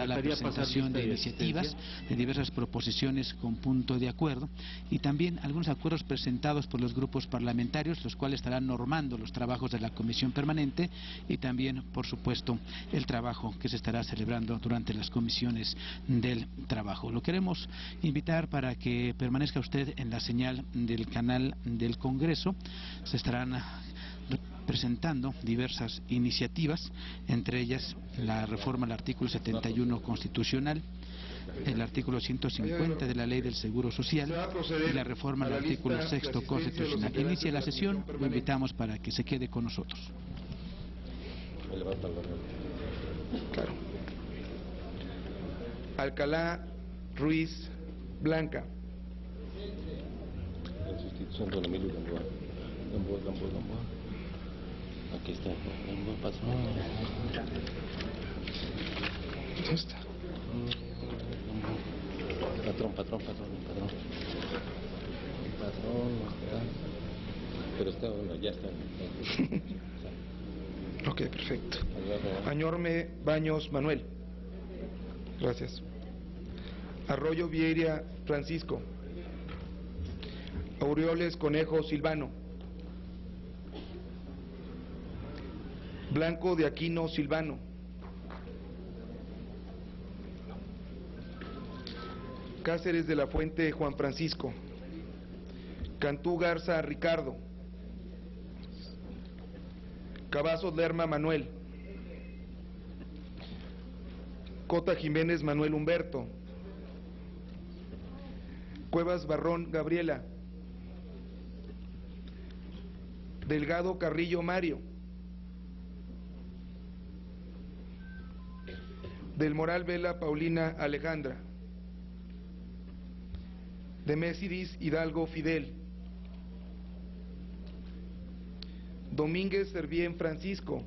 está la presentación de iniciativas, de diversas proposiciones con punto de acuerdo, y también algunos acuerdos presentados por los grupos parlamentarios, los cuales estarán normando los trabajos de la comisión permanente y también, por supuesto, el trabajo que se estará celebrando durante las comisiones del trabajo. Lo queremos invitar para que permanezca usted en la señal del canal del Congreso. Se estarán presentando diversas iniciativas, entre ellas la reforma al artículo 71 constitucional, el artículo 150 de la Ley del Seguro Social y la reforma al artículo 6 constitucional. Inicia la sesión, lo invitamos para que se quede con nosotros. Claro. Alcalá Ruiz Blanca. En sustitución de don Emilio Gamboa. Aquí está. Gamboa pasó. ¿Dónde está? Patrón. Pero está, bueno, ya está. Ok, perfecto. Añorme Baños Manuel. Gracias. Arroyo Vieira Francisco. Aureoles Conejo Silvano. Blanco de Aquino Silvano. Cáceres de la Fuente Juan Francisco. Cantú Garza Ricardo. Cavazos Lerma Manuel. Cota Jiménez Manuel Humberto. Cuevas Barrón Gabriela. Delgado Carrillo Mario. Del Moral Vela Paulina Alejandra. Demésidis Hidalgo Fidel. Domínguez Servién Francisco.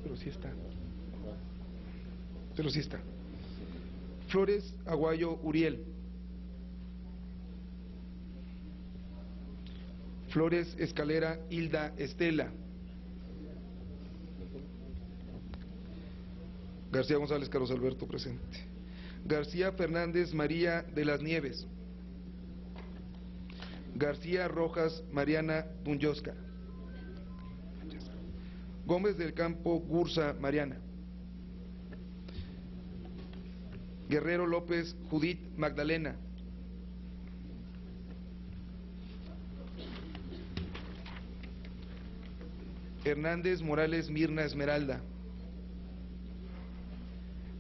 Pero sí está. Flores Aguayo Uriel. Flores Escalera Hilda Estela. García González Carlos Alberto presente. García Fernández María de las Nieves. García Rojas Mariana Dunyosca. Gómez del Campo Gursa Mariana. Guerrero López Judith Magdalena. Hernández Morales Mirna Esmeralda.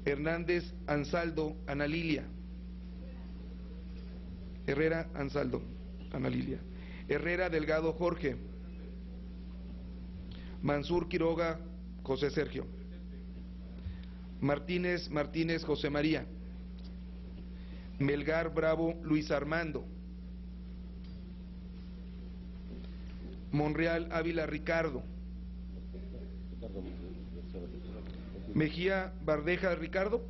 Hernández Ansaldo Ana Lilia. Herrera Ansaldo Ana Lilia. Herrera Delgado Jorge. Mansur Quiroga José Sergio. Martínez José María. Melgar Bravo Luis Armando. Monreal Ávila Ricardo. Mejía Bardeja Ricardo.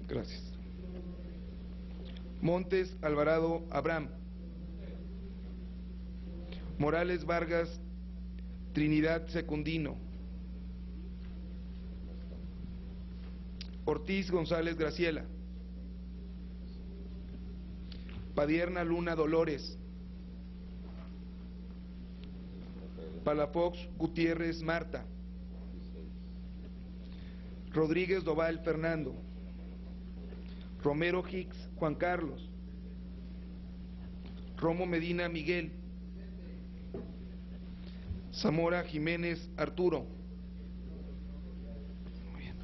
Gracias. Montes Alvarado Abraham. Morales Vargas Trinidad Secundino. Ortiz González Graciela. Padierna Luna Dolores. Palafox Gutiérrez Marta. Rodríguez Doval Fernando. Romero Hicks Juan Carlos. Romo Medina Miguel. Zamora Jiménez Arturo. Muy bien.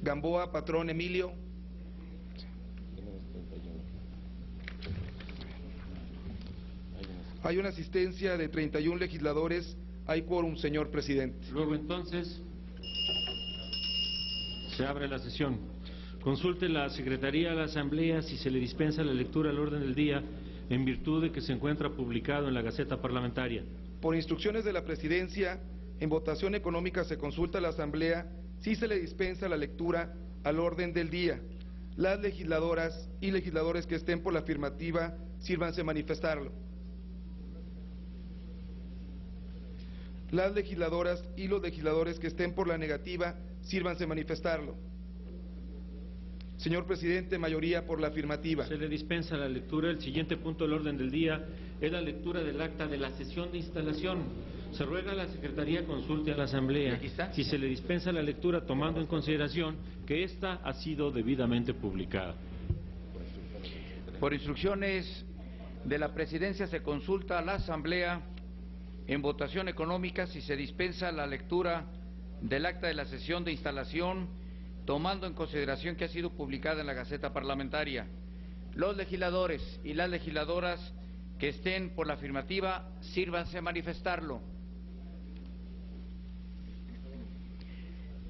Gamboa Patrón Emilio. Hay una asistencia de 31 legisladores. Hay quórum, señor presidente. Luego entonces se abre la sesión. Consulte la Secretaría de la Asamblea si se le dispensa la lectura al orden del día en virtud de que se encuentra publicado en la Gaceta Parlamentaria. Por instrucciones de la Presidencia, en votación económica se consulta a la Asamblea si se le dispensa la lectura al orden del día. Las legisladoras y legisladores que estén por la afirmativa, sírvanse manifestarlo. Las legisladoras y los legisladores que estén por la negativa, sírvanse manifestarlo. Señor presidente, mayoría por la afirmativa. Se le dispensa la lectura. El siguiente punto del orden del día es la lectura del acta de la sesión de instalación. Se ruega a la Secretaría consulte a la Asamblea si se le dispensa la lectura, tomando en consideración que ésta ha sido debidamente publicada. Por instrucciones de la Presidencia se consulta a la Asamblea en votación económica si se dispensa la lectura del acta de la sesión de instalación, tomando en consideración que ha sido publicada en la Gaceta Parlamentaria. Los legisladores y las legisladoras que estén por la afirmativa, sírvanse a manifestarlo.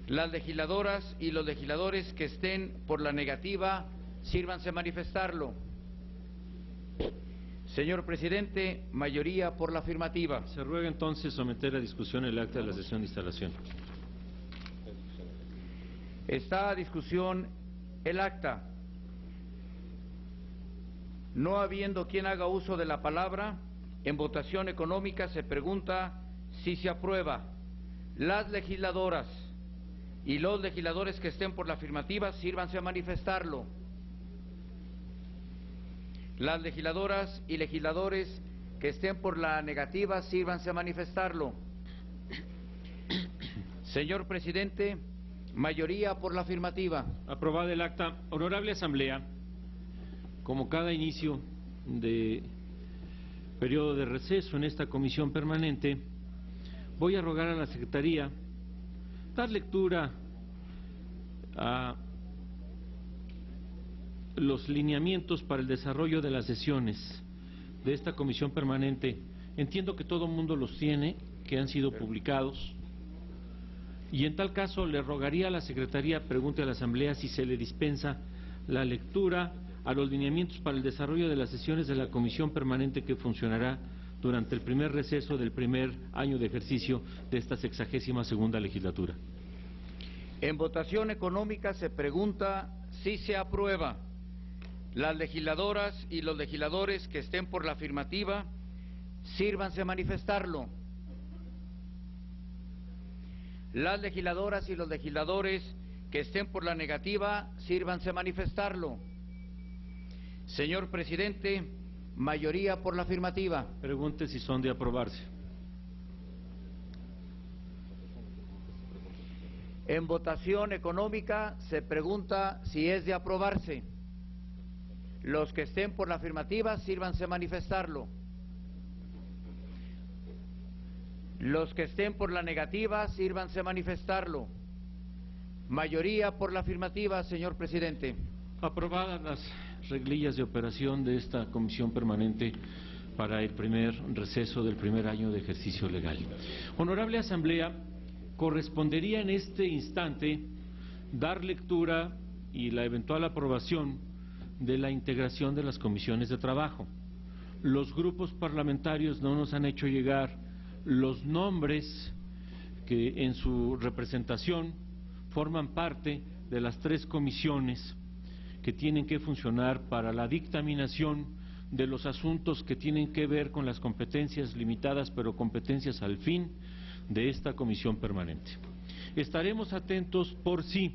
Las legisladoras y los legisladores que estén por la negativa, sírvanse a manifestarlo. Señor presidente, mayoría por la afirmativa. Se ruega entonces someter a discusión el acta de la sesión de instalación. Está a discusión el acta. No habiendo quien haga uso de la palabra, en votación económica se pregunta si se aprueba. Las legisladoras y los legisladores que estén por la afirmativa, sírvanse a manifestarlo. Las legisladoras y legisladores que estén por la negativa, sírvanse a manifestarlo. Señor presidente, mayoría por la afirmativa. Aprobada el acta. Honorable Asamblea, como cada inicio de periodo de receso en esta comisión permanente, voy a rogar a la Secretaría dar lectura a los lineamientos para el desarrollo de las sesiones de esta comisión permanente. Entiendo que todo el mundo los tiene, que han sido publicados, y en tal caso le rogaría a la Secretaría pregunte a la Asamblea si se le dispensa la lectura a los lineamientos para el desarrollo de las sesiones de la comisión permanente que funcionará durante el primer receso del primer año de ejercicio de esta 62ª legislatura. En votación económica se pregunta si se aprueba. Las legisladoras y los legisladores que estén por la afirmativa, sírvanse a manifestarlo. Las legisladoras y los legisladores que estén por la negativa, sírvanse a manifestarlo. Señor presidente, mayoría por la afirmativa. Pregunte si son de aprobarse. En votación económica se pregunta si es de aprobarse. Los que estén por la afirmativa, sírvanse a manifestarlo. Los que estén por la negativa, sírvanse a manifestarlo. Mayoría por la afirmativa, señor presidente. Aprobadas las reglillas de operación de esta comisión permanente para el primer receso del primer año de ejercicio legal. Honorable Asamblea, correspondería en este instante dar lectura y la eventual aprobación de la integración de las comisiones de trabajo. Los grupos parlamentarios no nos han hecho llegar los nombres que en su representación forman parte de las 3 comisiones que tienen que funcionar para la dictaminación de los asuntos que tienen que ver con las competencias limitadas, pero competencias al fin de esta comisión permanente. Estaremos atentos por si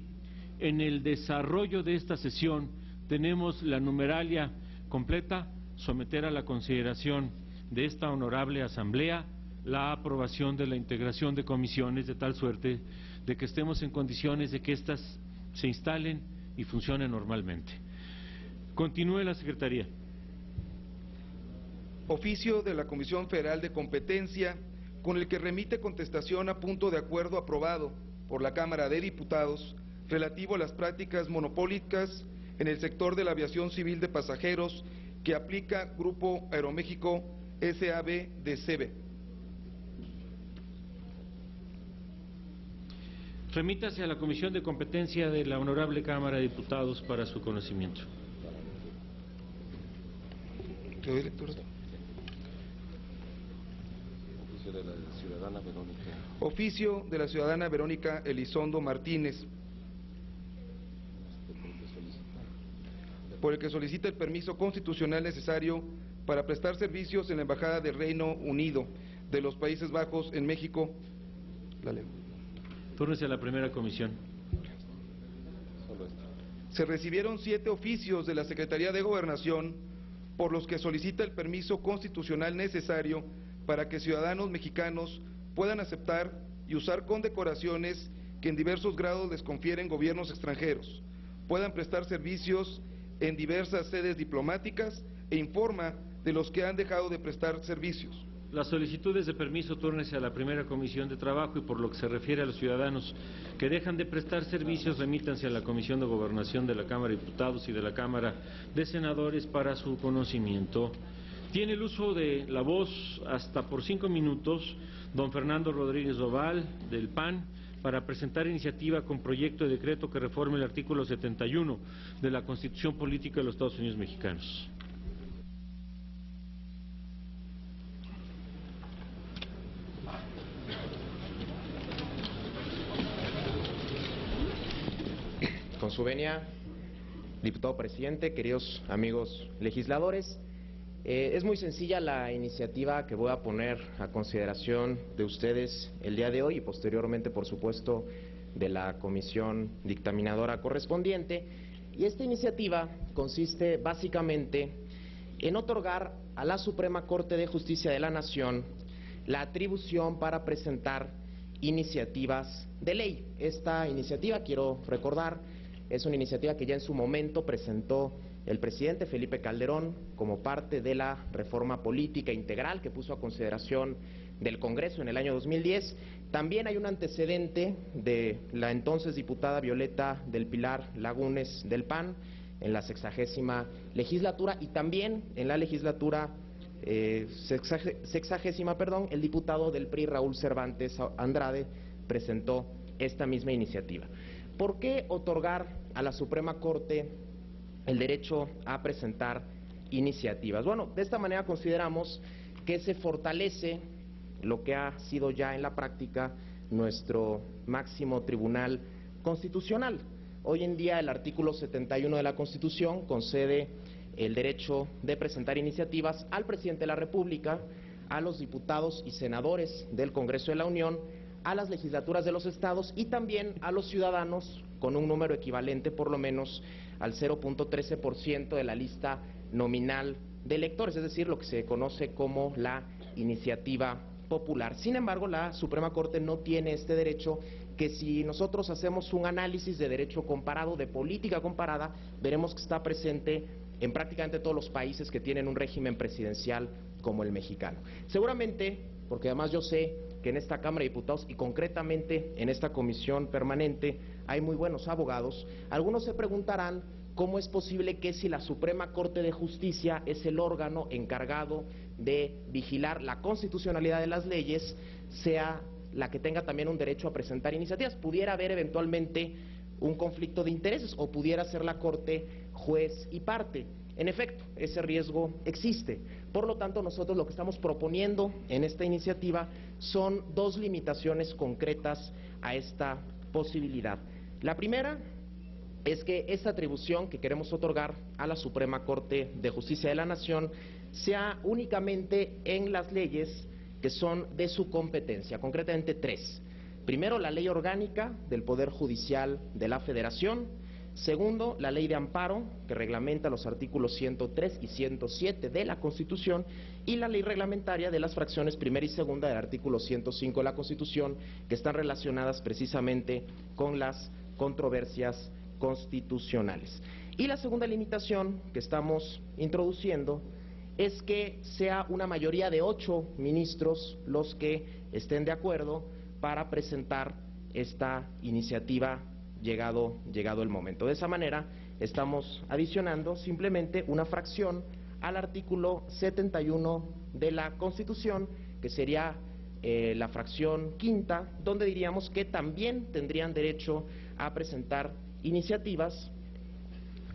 en el desarrollo de esta sesión tenemos la numeralia completa, someter a la consideración de esta honorable Asamblea la aprobación de la integración de comisiones de tal suerte de que estemos en condiciones de que éstas se instalen y funcionen normalmente. Continúe la Secretaría. Oficio de la Comisión Federal de Competencia, con el que remite contestación a punto de acuerdo aprobado por la Cámara de Diputados relativo a las prácticas monopólicas en el sector de la aviación civil de pasajeros que aplica Grupo Aeroméxico S.A.B. de CB. Remítase a la Comisión de Competencia de la Honorable Cámara de Diputados para su conocimiento. ¿Te doy lectura? Oficio de la ciudadana Verónica. Oficio de la ciudadana Verónica Elizondo Martínez, por el que solicita el permiso constitucional necesario para prestar servicios en la Embajada del Reino Unido, de los Países Bajos en México. La leo. Túrnese a la primera comisión. Se recibieron 7 oficios de la Secretaría de Gobernación por los que solicita el permiso constitucional necesario para que ciudadanos mexicanos puedan aceptar y usar condecoraciones que en diversos grados les confieren gobiernos extranjeros, puedan prestar servicios en diversas sedes diplomáticas e informa de los que han dejado de prestar servicios. Las solicitudes de permiso túrnese a la primera comisión de trabajo y por lo que se refiere a los ciudadanos que dejan de prestar servicios, remítanse a la Comisión de Gobernación de la Cámara de Diputados y de la Cámara de Senadores para su conocimiento. Tiene el uso de la voz hasta por 5 minutos don Fernando Rodríguez Doval, del PAN, para presentar iniciativa con proyecto de decreto que reforme el artículo 71 de la Constitución Política de los Estados Unidos Mexicanos. Con su venia, diputado presidente, queridos amigos legisladores, es muy sencilla la iniciativa que voy a poner a consideración de ustedes el día de hoy y posteriormente, por supuesto, de la comisión dictaminadora correspondiente. Y esta iniciativa consiste básicamente en otorgar a la Suprema Corte de Justicia de la Nación la atribución para presentar iniciativas de ley. Esta iniciativa, quiero recordar, es una iniciativa que ya en su momento presentó el presidente Felipe Calderón como parte de la reforma política integral que puso a consideración del Congreso en el año 2010. También hay un antecedente de la entonces diputada Violeta del Pilar Lagunes del PAN en la 60ª legislatura y también en la legislatura sexagésima, el diputado del PRI Raúl Cervantes Andrade presentó esta misma iniciativa. ¿Por qué otorgar a la Suprema Corte el derecho a presentar iniciativas? Bueno, de esta manera consideramos que se fortalece lo que ha sido ya en la práctica nuestro máximo tribunal constitucional. Hoy en día el artículo 71 de la Constitución concede el derecho de presentar iniciativas al presidente de la República, a los diputados y senadores del Congreso de la Unión, a las legislaturas de los estados y también a los ciudadanos con un número equivalente por lo menos al 0.13% de la lista nominal de electores, es decir, lo que se conoce como la iniciativa popular. Sin embargo, la Suprema Corte no tiene este derecho, que si nosotros hacemos un análisis de derecho comparado, de política comparada, veremos que está presente en prácticamente todos los países que tienen un régimen presidencial como el mexicano. Seguramente, porque además yo sé que en esta Cámara de Diputados y concretamente en esta comisión permanente hay muy buenos abogados, algunos se preguntarán cómo es posible que si la Suprema Corte de Justicia es el órgano encargado de vigilar la constitucionalidad de las leyes, sea la que tenga también un derecho a presentar iniciativas. Pudiera haber eventualmente un conflicto de intereses o pudiera ser la Corte juez y parte. En efecto, ese riesgo existe. Por lo tanto, nosotros lo que estamos proponiendo en esta iniciativa son 2 limitaciones concretas a esta posibilidad. La primera es que esta atribución que queremos otorgar a la Suprema Corte de Justicia de la Nación sea únicamente en las leyes que son de su competencia, concretamente 3. Primero, la Ley Orgánica del Poder Judicial de la Federación. Segundo, la Ley de Amparo, que reglamenta los artículos 103 y 107 de la Constitución, y la Ley Reglamentaria de las fracciones primera y segunda del artículo 105 de la Constitución, que están relacionadas precisamente con las controversias constitucionales. Y la segunda limitación que estamos introduciendo es que sea una mayoría de 8 ministros los que estén de acuerdo para presentar esta iniciativa llegado el momento. De esa manera estamos adicionando simplemente una fracción al artículo 71 de la Constitución, que sería la fracción quinta, donde diríamos que también tendrían derecho a presentar iniciativas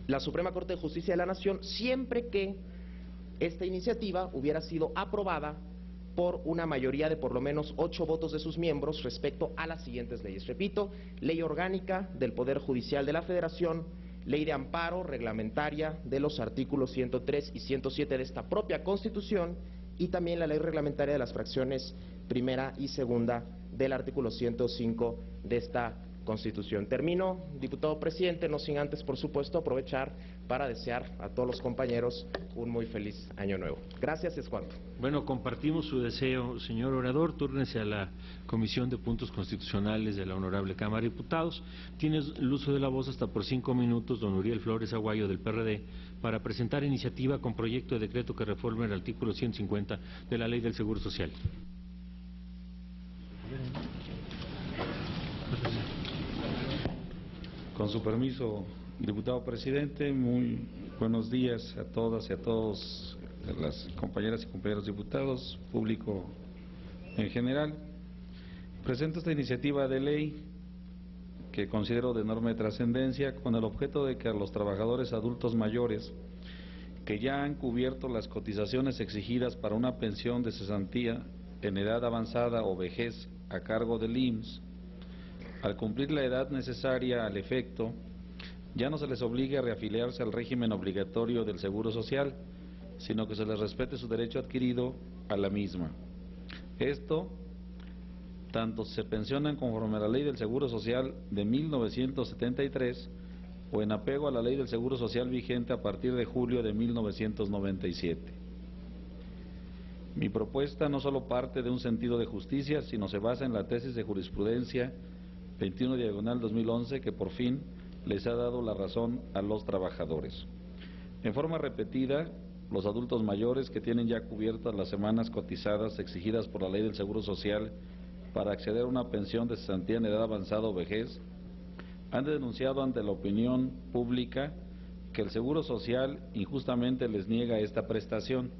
la Suprema Corte de Justicia de la Nación, siempre que esta iniciativa hubiera sido aprobada por una mayoría de por lo menos 8 votos de sus miembros respecto a las siguientes leyes. Repito, Ley Orgánica del Poder Judicial de la Federación, Ley de Amparo reglamentaria de los artículos 103 y 107 de esta propia Constitución y también la ley reglamentaria de las fracciones primera y segunda del artículo 105 de esta Constitución. Termino, diputado presidente, no sin antes, por supuesto, aprovechar para desear a todos los compañeros un muy feliz año nuevo. Gracias, es cuanto. Bueno, compartimos su deseo, señor orador. Túrnese a la Comisión de Puntos Constitucionales de la Honorable Cámara de Diputados. Tiene el uso de la voz hasta por 5 minutos, don Uriel Flores Aguayo, del PRD, para presentar iniciativa con proyecto de decreto que reforme el artículo 150 de la Ley del Seguro Social. Con su permiso, diputado presidente, muy buenos días a todas y a todos las compañeras y compañeros diputados, público en general. Presento esta iniciativa de ley que considero de enorme trascendencia con el objeto de que a los trabajadores adultos mayores que ya han cubierto las cotizaciones exigidas para una pensión de cesantía en edad avanzada o vejez a cargo del IMSS, al cumplir la edad necesaria al efecto, ya no se les obligue a reafiliarse al régimen obligatorio del Seguro Social, sino que se les respete su derecho adquirido a la misma. Esto, tanto se pensionan conforme a la Ley del Seguro Social de 1973 o en apego a la Ley del Seguro Social vigente a partir de julio de 1997. Mi propuesta no solo parte de un sentido de justicia, sino se basa en la tesis de jurisprudencia 21/2011 que por fin les ha dado la razón a los trabajadores. En forma repetida, los adultos mayores que tienen ya cubiertas las semanas cotizadas exigidas por la Ley del Seguro Social para acceder a una pensión de cesantía en edad avanzada o vejez, han denunciado ante la opinión pública que el Seguro Social injustamente les niega esta prestación,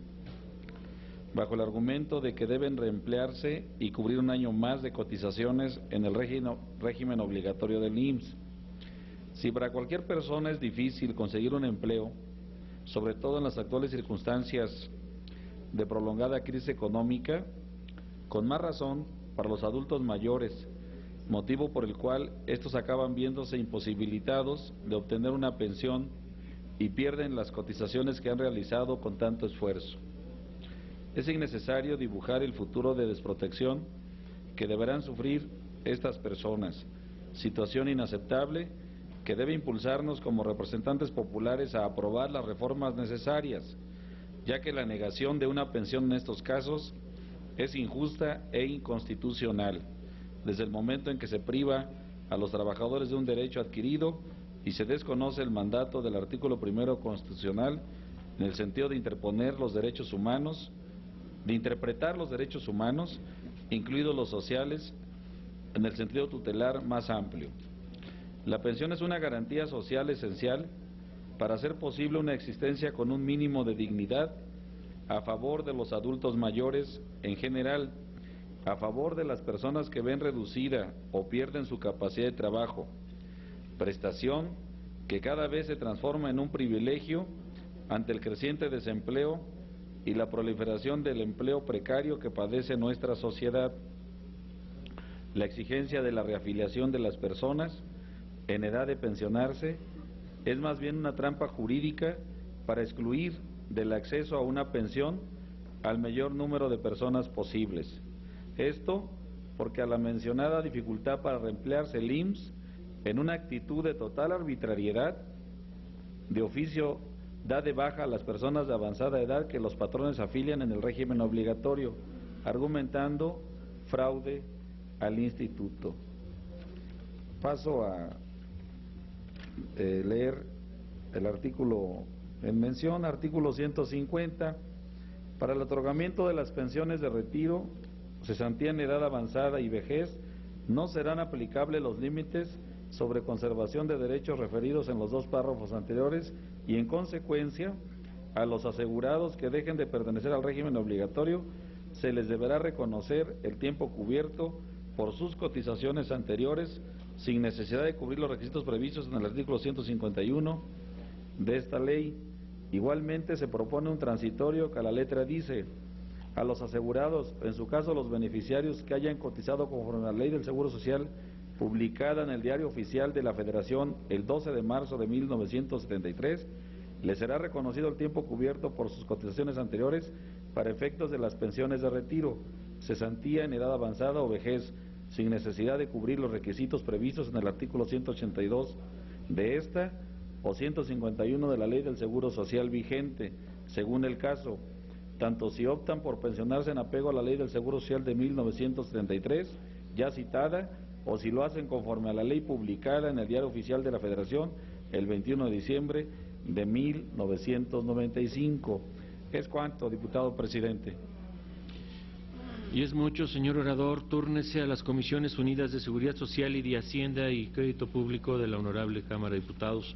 bajo el argumento de que deben reemplearse y cubrir un año más de cotizaciones en el régimen obligatorio del IMSS. Si para cualquier persona es difícil conseguir un empleo, sobre todo en las actuales circunstancias de prolongada crisis económica, con más razón para los adultos mayores, motivo por el cual estos acaban viéndose imposibilitados de obtener una pensión y pierden las cotizaciones que han realizado con tanto esfuerzo. Es innecesario dibujar el futuro de desprotección que deberán sufrir estas personas, situación inaceptable que debe impulsarnos como representantes populares a aprobar las reformas necesarias, ya que la negación de una pensión en estos casos es injusta e inconstitucional, desde el momento en que se priva a los trabajadores de un derecho adquirido y se desconoce el mandato del artículo 1 constitucional en el sentido de interpretar los derechos humanos, incluidos los sociales, en el sentido tutelar más amplio. La pensión es una garantía social esencial para hacer posible una existencia con un mínimo de dignidad a favor de los adultos mayores en general, a favor de las personas que ven reducida o pierden su capacidad de trabajo, prestación que cada vez se transforma en un privilegio ante el creciente desempleo y la proliferación del empleo precario que padece nuestra sociedad. La exigencia de la reafiliación de las personas en edad de pensionarse es más bien una trampa jurídica para excluir del acceso a una pensión al mayor número de personas posibles. Esto porque a la mencionada dificultad para reemplearse el IMSS, en una actitud de total arbitrariedad, de oficio da de baja a las personas de avanzada edad que los patrones afilian en el régimen obligatorio, argumentando fraude al instituto. Paso a leer el artículo en mención, artículo 150. Para el otorgamiento de las pensiones de retiro, cesantía en edad avanzada y vejez, no serán aplicables los límites sobre conservación de derechos referidos en los dos párrafos anteriores y, en consecuencia, a los asegurados que dejen de pertenecer al régimen obligatorio se les deberá reconocer el tiempo cubierto por sus cotizaciones anteriores sin necesidad de cubrir los requisitos previstos en el artículo 151 de esta ley. Igualmente se propone un transitorio que a la letra dice: a los asegurados, en su caso los beneficiarios que hayan cotizado conforme a la Ley del Seguro Social publicada en el Diario Oficial de la Federación el 12 de marzo de 1973, les será reconocido el tiempo cubierto por sus cotizaciones anteriores para efectos de las pensiones de retiro, cesantía en edad avanzada o vejez, sin necesidad de cubrir los requisitos previstos en el artículo 182 de esta o 151 de la Ley del Seguro Social vigente, según el caso, tanto si optan por pensionarse en apego a la Ley del Seguro Social de 1933, ya citada, o si lo hacen conforme a la ley publicada en el Diario Oficial de la Federación el 21 de diciembre de 1995. Es cuanto, diputado presidente. Y es mucho, señor orador. Túrnese a las Comisiones Unidas de Seguridad Social y de Hacienda y Crédito Público de la Honorable Cámara de Diputados.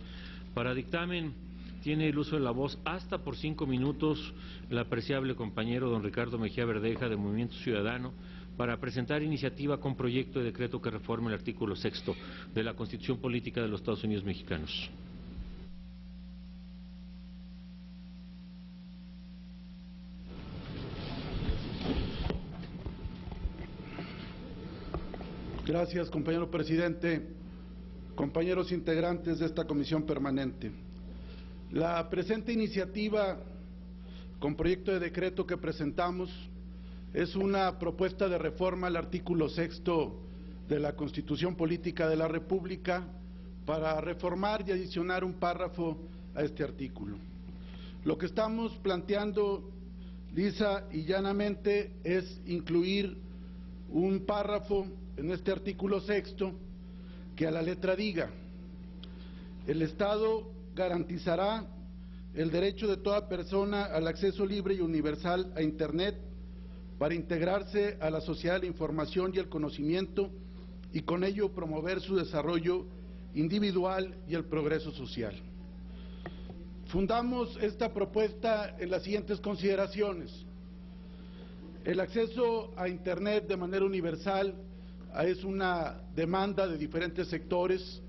Para dictamen tiene el uso de la voz hasta por 5 minutos el apreciable compañero don Ricardo Mejía Verdeja de Movimiento Ciudadano para presentar iniciativa con proyecto de decreto que reforme el artículo 6º de la Constitución Política de los Estados Unidos Mexicanos. Gracias, compañero presidente, compañeros integrantes de esta comisión permanente. La presente iniciativa con proyecto de decreto que presentamos es una propuesta de reforma al artículo 6º de la Constitución Política de la República para reformar y adicionar un párrafo a este artículo. Lo que estamos planteando lisa y llanamente es incluir un párrafo en este artículo 6º que a la letra diga: el Estado garantizará el derecho de toda persona al acceso libre y universal a Internet para integrarse a la sociedad de la información y el conocimiento y con ello promover su desarrollo individual y el progreso social. Fundamos esta propuesta en las siguientes consideraciones. El acceso a Internet de manera universal es una demanda de diferentes sectores,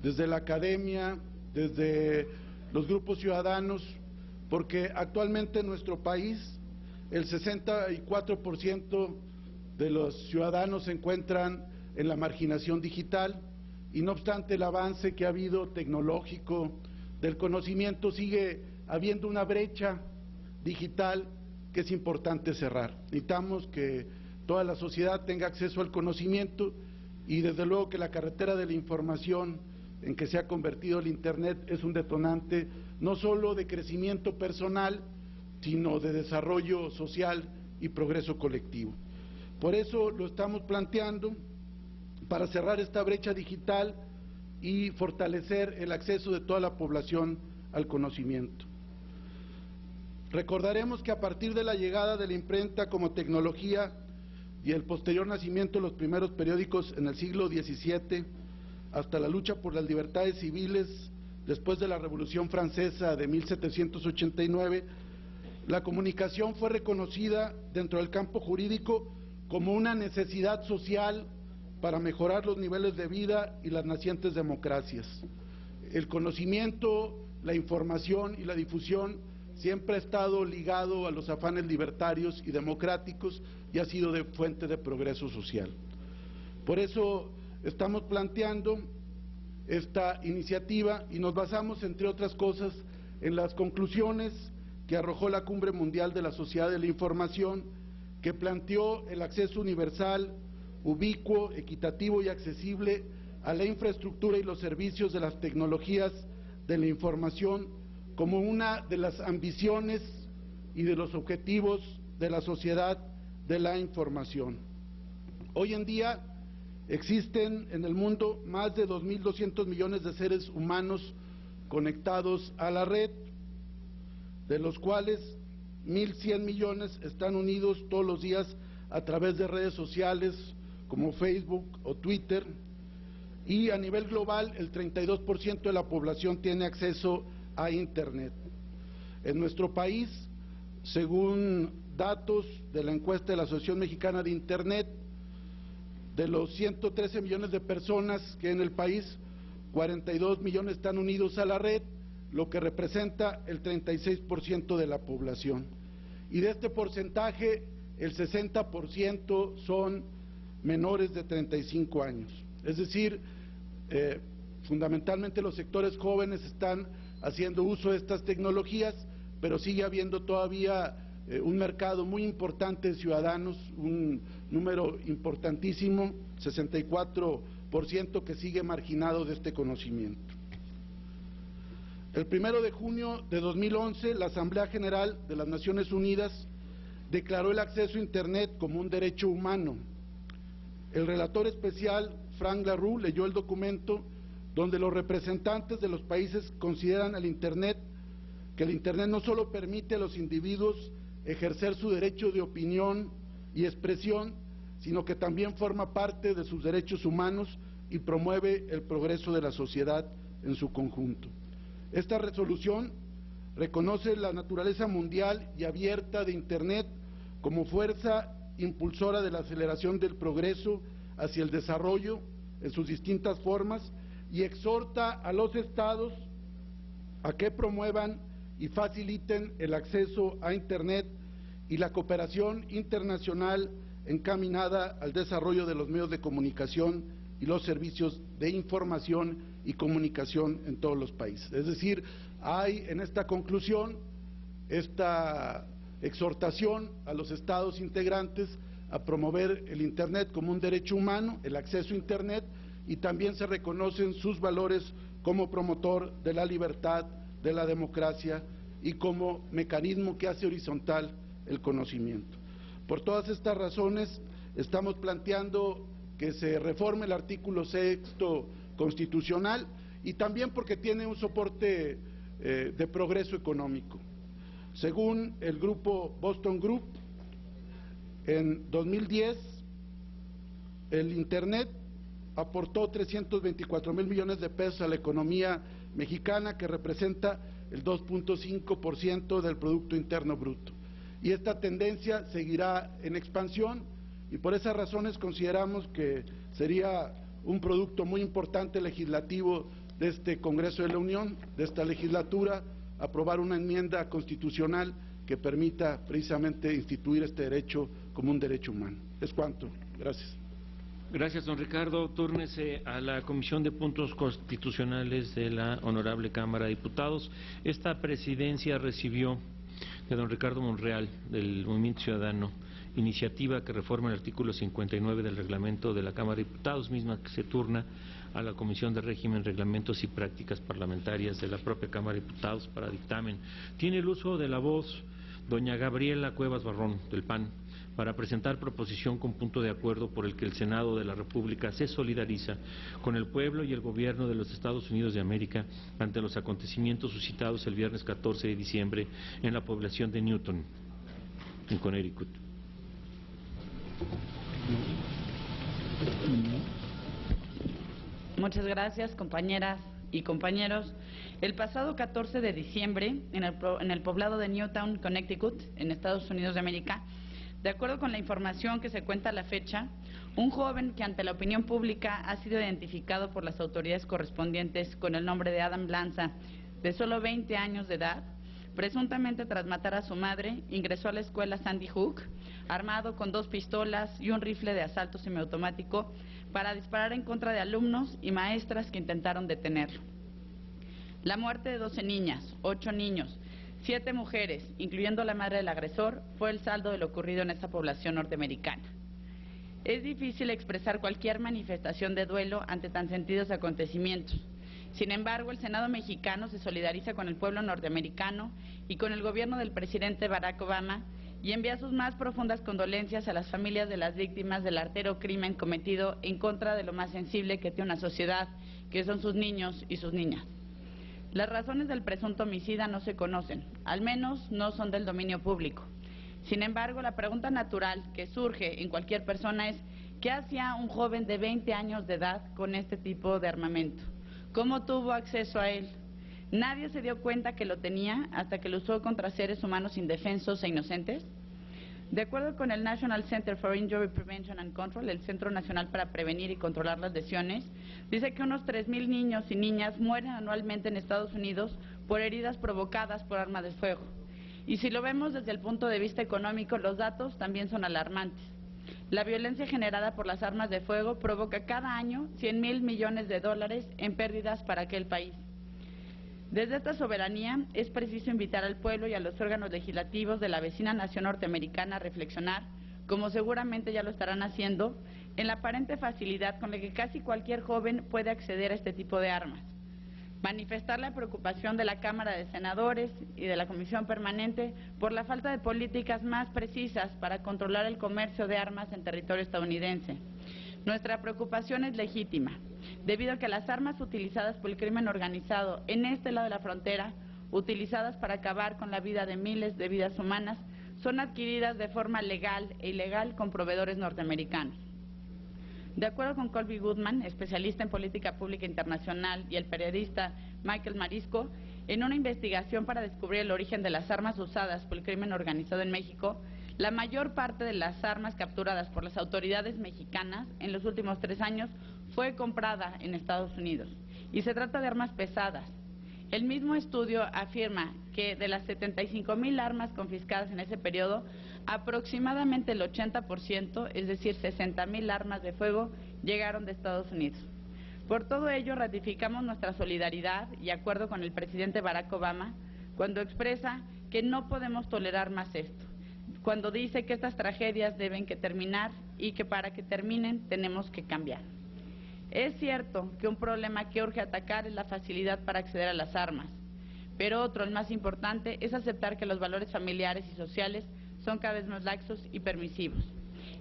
desde la academia, desde los grupos ciudadanos, porque actualmente en nuestro país el 64% de los ciudadanos se encuentran en la marginación digital y no obstante el avance que ha habido tecnológico del conocimiento, sigue habiendo una brecha digital que es importante cerrar. Necesitamos que toda la sociedad tenga acceso al conocimiento y desde luego que la carretera de la información en que se ha convertido el Internet es un detonante no solo de crecimiento personal, sino de desarrollo social y progreso colectivo. Por eso lo estamos planteando para cerrar esta brecha digital y fortalecer el acceso de toda la población al conocimiento. Recordaremos que a partir de la llegada de la imprenta como tecnología y el posterior nacimiento de los primeros periódicos en el siglo XVII, hasta la lucha por las libertades civiles después de la Revolución Francesa de 1789, la comunicación fue reconocida dentro del campo jurídico como una necesidad social para mejorar los niveles de vida y las nacientes democracias. El conocimiento, la información y la difusión siempre ha estado ligado a los afanes libertarios y democráticos y ha sido de fuente de progreso social. Por eso estamos planteando esta iniciativa y nos basamos, entre otras cosas, en las conclusiones que arrojó la Cumbre Mundial de la Sociedad de la Información, que planteó el acceso universal, ubicuo, equitativo y accesible a la infraestructura y los servicios de las tecnologías de la información como una de las ambiciones y de los objetivos de la sociedad de la información. Hoy en día existen en el mundo más de 2.200 millones de seres humanos conectados a la red, de los cuales 1.100 millones están unidos todos los días a través de redes sociales como Facebook o Twitter, y a nivel global el 32% de la población tiene acceso a Internet. En nuestro país, según datos de la encuesta de la Asociación Mexicana de Internet, de los 113 millones de personas que hay en el país, 42 millones están unidos a la red, lo que representa el 36% de la población. Y de este porcentaje, el 60% son menores de 35 años. Es decir, fundamentalmente los sectores jóvenes están haciendo uso de estas tecnologías, pero sigue habiendo todavía un mercado muy importante de ciudadanos, un número importantísimo, 64% que sigue marginado de este conocimiento. El 1 de junio de 2011, la Asamblea General de las Naciones Unidas declaró el acceso a Internet como un derecho humano. El relator especial, Frank LaRue, leyó el documento donde los representantes de los países consideran que el Internet no solo permite a los individuos ejercer su derecho de opinión y expresión, sino que también forma parte de sus derechos humanos y promueve el progreso de la sociedad en su conjunto. Esta resolución reconoce la naturaleza mundial y abierta de Internet como fuerza impulsora de la aceleración del progreso hacia el desarrollo en sus distintas formas y exhorta a los estados a que promuevan y faciliten el acceso a Internet y la cooperación internacional encaminada al desarrollo de los medios de comunicación y los servicios de información y comunicación en todos los países. Es decir, hay en esta conclusión esta exhortación a los estados integrantes a promover el Internet como un derecho humano, el acceso a Internet, y también se reconocen sus valores como promotor de la libertad, de la democracia y como mecanismo que hace horizontal el conocimiento. Por todas estas razones, estamos planteando que se reforme el artículo 6 constitucional y también porque tiene un soporte de progreso económico. Según el grupo Boston Group, en 2010 el Internet aportó 324,000 millones de pesos a la economía mexicana, que representa el 2.5% del Producto Interno Bruto. Y esta tendencia seguirá en expansión y por esas razones consideramos que sería un producto muy importante legislativo de este Congreso de la Unión, de esta legislatura, aprobar una enmienda constitucional que permita precisamente instituir este derecho como un derecho humano. Es cuanto. Gracias. Gracias, don Ricardo. Túrnese a la Comisión de Puntos Constitucionales de la Honorable Cámara de Diputados. Esta presidencia recibió de don Ricardo Monreal, del Movimiento Ciudadano, iniciativa que reforma el artículo 59 del reglamento de la Cámara de Diputados, misma que se turna a la Comisión de Régimen, Reglamentos y Prácticas Parlamentarias de la propia Cámara de Diputados para dictamen. Tiene el uso de la voz doña Gabriela Cuevas Barrón, del PAN, para presentar proposición con punto de acuerdo por el que el Senado de la República se solidariza con el pueblo y el gobierno de los Estados Unidos de América ante los acontecimientos suscitados el viernes 14 de diciembre en la población de Newton, en Connecticut. Muchas gracias, compañeras y compañeros. El pasado 14 de diciembre, en el poblado de Newtown, Connecticut, en Estados Unidos de América, de acuerdo con la información que se cuenta a la fecha, un joven que ante la opinión pública ha sido identificado por las autoridades correspondientes con el nombre de Adam Lanza, de solo 20 años de edad, presuntamente tras matar a su madre, ingresó a la escuela Sandy Hook, armado con 2 pistolas y un rifle de asalto semiautomático para disparar en contra de alumnos y maestras que intentaron detenerlo. La muerte de 12 niñas, 8 niños, 7 mujeres, incluyendo la madre del agresor, fue el saldo de lo ocurrido en esta población norteamericana. Es difícil expresar cualquier manifestación de duelo ante tan sentidos acontecimientos. Sin embargo, el Senado mexicano se solidariza con el pueblo norteamericano y con el gobierno del presidente Barack Obama y envía sus más profundas condolencias a las familias de las víctimas del artero crimen cometido en contra de lo más sensible que tiene una sociedad, que son sus niños y sus niñas. Las razones del presunto homicida no se conocen, al menos no son del dominio público. Sin embargo, la pregunta natural que surge en cualquier persona es: ¿qué hacía un joven de 20 años de edad con este tipo de armamento? ¿Cómo tuvo acceso a él? ¿Nadie se dio cuenta que lo tenía hasta que lo usó contra seres humanos indefensos e inocentes? De acuerdo con el National Center for Injury Prevention and Control, el Centro Nacional para Prevenir y Controlar las Lesiones, dice que unos 3,000 niños y niñas mueren anualmente en Estados Unidos por heridas provocadas por armas de fuego. Y si lo vemos desde el punto de vista económico, los datos también son alarmantes. La violencia generada por las armas de fuego provoca cada año $100,000 millones en pérdidas para aquel país. Desde esta soberanía es preciso invitar al pueblo y a los órganos legislativos de la vecina nación norteamericana a reflexionar, como seguramente ya lo estarán haciendo, en la aparente facilidad con la que casi cualquier joven puede acceder a este tipo de armas. Manifestar la preocupación de la Cámara de Senadores y de la Comisión Permanente por la falta de políticas más precisas para controlar el comercio de armas en territorio estadounidense. Nuestra preocupación es legítima, debido a que las armas utilizadas por el crimen organizado en este lado de la frontera, utilizadas para acabar con la vida de miles de vidas humanas, son adquiridas de forma legal e ilegal con proveedores norteamericanos. De acuerdo con Colby Goodman, especialista en política pública internacional, y el periodista Michael Marisco, en una investigación para descubrir el origen de las armas usadas por el crimen organizado en México, la mayor parte de las armas capturadas por las autoridades mexicanas en los últimos 3 años fue comprada en Estados Unidos, y se trata de armas pesadas. El mismo estudio afirma que de las 75,000 armas confiscadas en ese periodo, aproximadamente el 80%, es decir, 60,000 armas de fuego, llegaron de Estados Unidos. Por todo ello, ratificamos nuestra solidaridad y acuerdo con el presidente Barack Obama cuando expresa que no podemos tolerar más esto, cuando dice que estas tragedias deben que terminar y que para que terminen tenemos que cambiar. Es cierto que un problema que urge atacar es la facilidad para acceder a las armas, pero otro, el más importante, es aceptar que los valores familiares y sociales son cada vez más laxos y permisivos.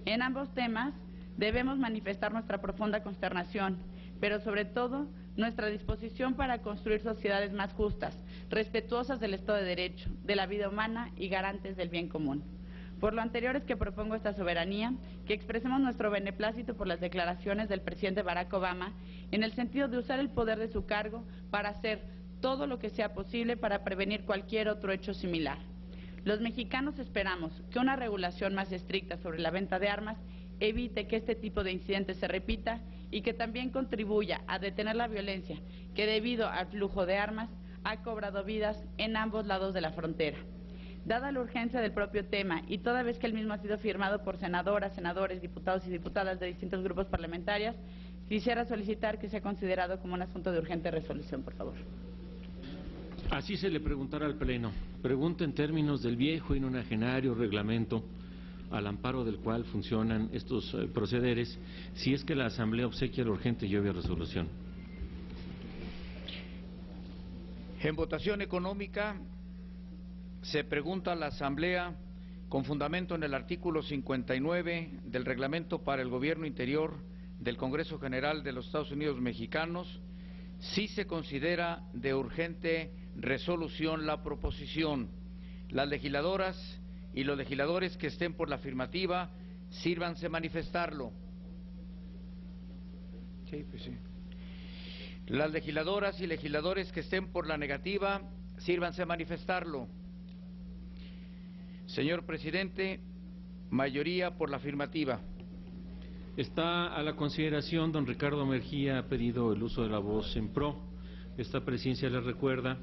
En ambos temas debemos manifestar nuestra profunda consternación, pero sobre todo nuestra disposición para construir sociedades más justas, respetuosas del Estado de Derecho, de la vida humana y garantes del bien común. Por lo anterior es que propongo esta soberanía, que expresemos nuestro beneplácito por las declaraciones del presidente Barack Obama en el sentido de usar el poder de su cargo para hacer todo lo que sea posible para prevenir cualquier otro hecho similar. Los mexicanos esperamos que una regulación más estricta sobre la venta de armas evite que este tipo de incidentes se repita y que también contribuya a detener la violencia que debido al flujo de armas ha cobrado vidas en ambos lados de la frontera. Dada la urgencia del propio tema y toda vez que el mismo ha sido firmado por senadoras, senadores, diputados y diputadas de distintos grupos parlamentarios, quisiera solicitar que sea considerado como un asunto de urgente resolución, por favor. Así se le preguntará al Pleno. Pregunta en términos del viejo y nonagenario reglamento al amparo del cual funcionan estos procederes, si es que la Asamblea obsequia la urgente y obvia resolución. En votación económica, se pregunta a la Asamblea, con fundamento en el artículo 59 del Reglamento para el Gobierno Interior del Congreso General de los Estados Unidos Mexicanos, si se considera de urgente resolución la proposición. Las legisladoras y los legisladores que estén por la afirmativa, sírvanse manifestarlo. Sí, pues sí. Las legisladoras y legisladores que estén por la negativa, sírvanse manifestarlo. Señor presidente, mayoría por la afirmativa. Está a la consideración, don Ricardo Mejía ha pedido el uso de la voz en pro. Esta presidencia le recuerda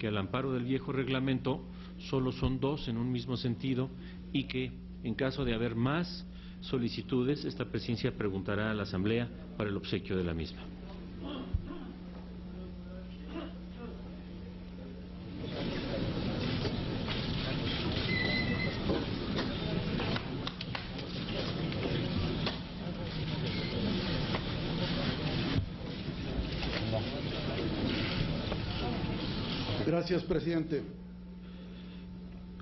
que al amparo del viejo reglamento solo son 2 en un mismo sentido y que en caso de haber más solicitudes, esta presidencia preguntará a la Asamblea para el obsequio de la misma. Gracias, presidente.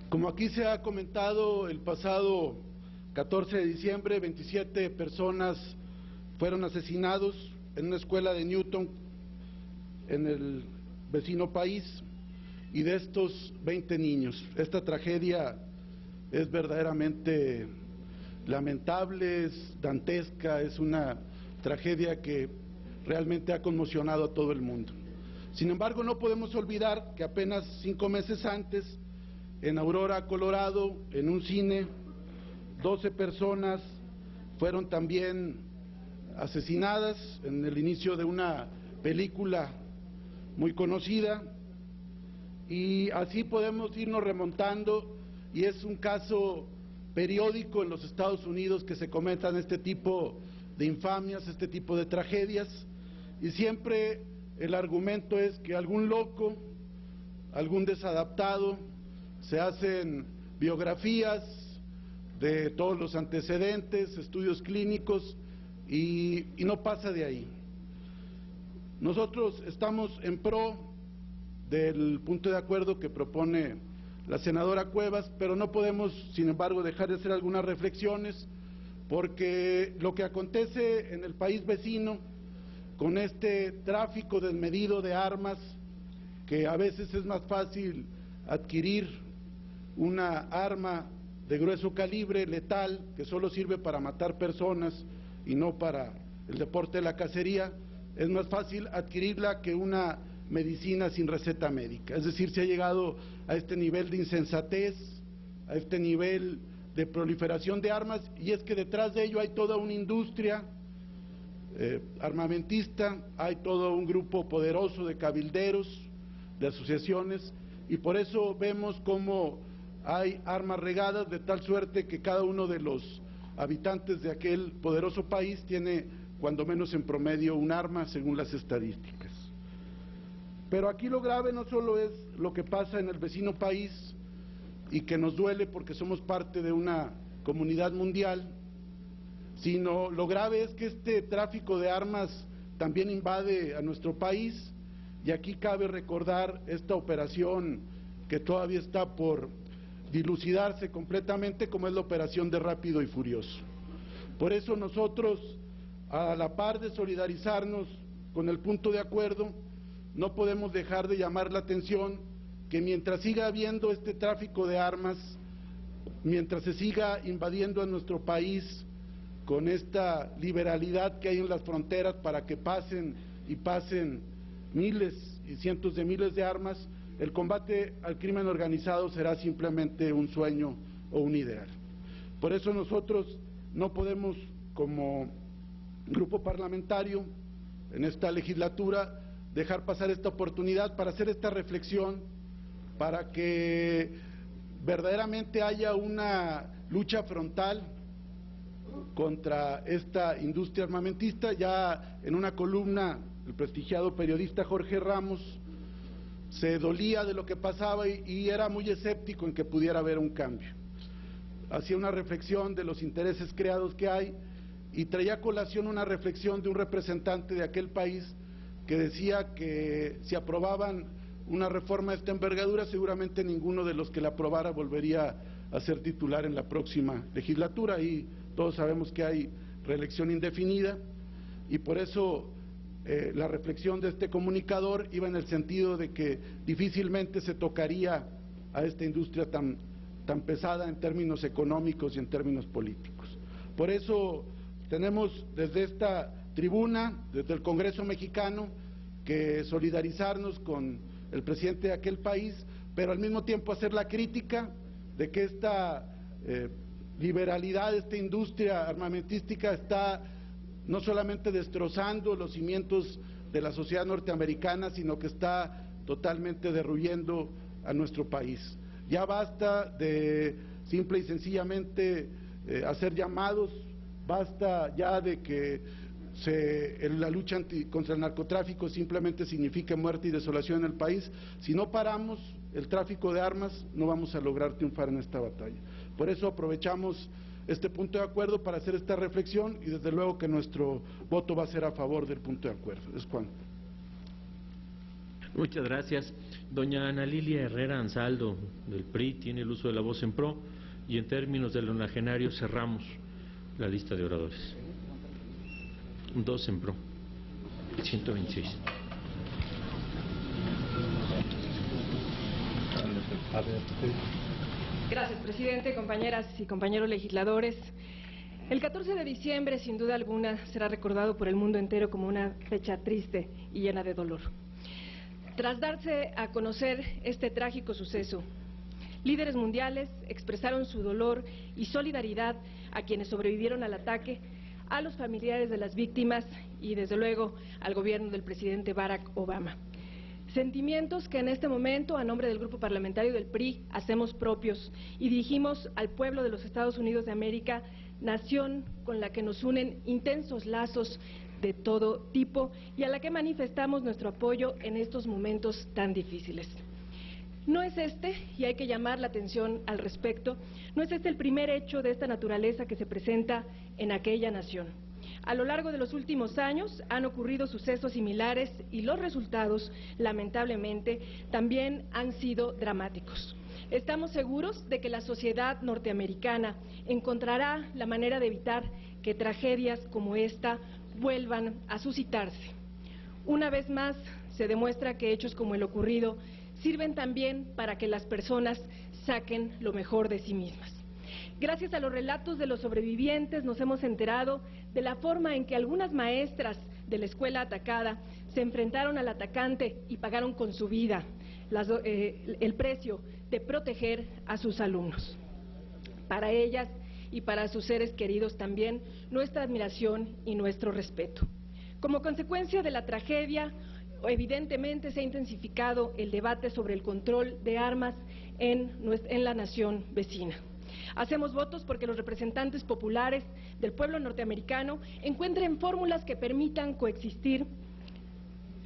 Como aquí se ha comentado, el pasado 14 de diciembre, 27 personas fueron asesinados en una escuela de Newton, en el vecino país, y de estos 20 niños. Esta tragedia es verdaderamente lamentable, es dantesca, es una tragedia que realmente ha conmocionado a todo el mundo. Sin embargo, no podemos olvidar que apenas 5 meses antes, en Aurora, Colorado, en un cine, 12 personas fueron también asesinadas en el inicio de una película muy conocida, y así podemos irnos remontando, y es un caso periódico en los Estados Unidos que se cometan este tipo de infamias, este tipo de tragedias, y siempre el argumento es que algún loco algún desadaptado, se hacen biografías de todos los antecedentes, estudios clínicos y no pasa de ahí. Nosotros estamos en pro del punto de acuerdo que propone la senadora Cuevas, pero no podemos, sin embargo, dejar de hacer algunas reflexiones, porque lo que acontece en el país vecino, con este tráfico desmedido de armas, que a veces es más fácil adquirir una arma de grueso calibre, letal, que solo sirve para matar personas y no para el deporte de la cacería, es más fácil adquirirla que una medicina sin receta médica. Es decir, se ha llegado a este nivel de insensatez, a este nivel de proliferación de armas, y es que detrás de ello hay toda una industria armamentista, hay todo un grupo poderoso de cabilderos, de asociaciones, y por eso vemos cómo hay armas regadas de tal suerte que cada uno de los habitantes de aquel poderoso país tiene cuando menos en promedio un arma según las estadísticas. Pero aquí lo grave no solo es lo que pasa en el vecino país y que nos duele porque somos parte de una comunidad mundial, sino lo grave es que este tráfico de armas también invade a nuestro país, y aquí cabe recordar esta operación que todavía está por dilucidarse completamente, como es la operación de Rápido y Furioso. Por eso nosotros, a la par de solidarizarnos con el punto de acuerdo, no podemos dejar de llamar la atención que mientras siga habiendo este tráfico de armas, mientras se siga invadiendo a nuestro país con esta liberalidad que hay en las fronteras para que pasen y pasen miles y cientos de miles de armas, el combate al crimen organizado será simplemente un sueño o un ideal. Por eso nosotros no podemos, como grupo parlamentario en esta legislatura, dejar pasar esta oportunidad para hacer esta reflexión, para que verdaderamente haya una lucha frontal contra esta industria armamentista. Ya en una columna el prestigiado periodista Jorge Ramos se dolía de lo que pasaba y era muy escéptico en que pudiera haber un cambio. Hacía una reflexión de los intereses creados que hay y traía a colación una reflexión de un representante de aquel país que decía que si aprobaban una reforma de esta envergadura, seguramente ninguno de los que la aprobara volvería a ser titular en la próxima legislatura, y todos sabemos que hay reelección indefinida, y por eso la reflexión de este comunicador iba en el sentido de que difícilmente se tocaría a esta industria tan pesada en términos económicos y en términos políticos. Por eso tenemos desde esta tribuna, desde el Congreso mexicano, que solidarizarnos con el presidente de aquel país, pero al mismo tiempo hacer la crítica de que esta liberalidad, esta industria armamentística está no solamente destrozando los cimientos de la sociedad norteamericana, sino que está totalmente derruyendo a nuestro país. Ya basta de simple y sencillamente hacer llamados, basta ya de que la lucha contra el narcotráfico simplemente signifique muerte y desolación en el país. Si no paramos el tráfico de armas, no vamos a lograr triunfar en esta batalla. Por eso aprovechamos este punto de acuerdo para hacer esta reflexión, y desde luego que nuestro voto va a ser a favor del punto de acuerdo. Es cuanto. Muchas gracias. Doña Ana Lilia Herrera Ansaldo, del PRI, tiene el uso de la voz en pro, y en términos del nonagenario cerramos la lista de oradores. 2 en pro, 126. Gracias, presidente, compañeras y compañeros legisladores. El 14 de diciembre, sin duda alguna, será recordado por el mundo entero como una fecha triste y llena de dolor. Tras darse a conocer este trágico suceso, líderes mundiales expresaron su dolor y solidaridad a quienes sobrevivieron al ataque, a los familiares de las víctimas y, desde luego, al gobierno del presidente Barack Obama. Sentimientos que en este momento, a nombre del Grupo Parlamentario del PRI, hacemos propios y dirigimos al pueblo de los Estados Unidos de América, nación con la que nos unen intensos lazos de todo tipo y a la que manifestamos nuestro apoyo en estos momentos tan difíciles. No es este, y hay que llamar la atención al respecto, no es este el primer hecho de esta naturaleza que se presenta en aquella nación. A lo largo de los últimos años han ocurrido sucesos similares y los resultados, lamentablemente, también han sido dramáticos. Estamos seguros de que la sociedad norteamericana encontrará la manera de evitar que tragedias como esta vuelvan a suscitarse. Una vez más, se demuestra que hechos como el ocurrido sirven también para que las personas saquen lo mejor de sí mismas. Gracias a los relatos de los sobrevivientes nos hemos enterado de la forma en que algunas maestras de la escuela atacada se enfrentaron al atacante y pagaron con su vida el precio de proteger a sus alumnos. Para ellas y para sus seres queridos también nuestra admiración y nuestro respeto. Como consecuencia de la tragedia, evidentemente se ha intensificado el debate sobre el control de armas en la nación vecina. Hacemos votos porque los representantes populares del pueblo norteamericano encuentren fórmulas que permitan coexistir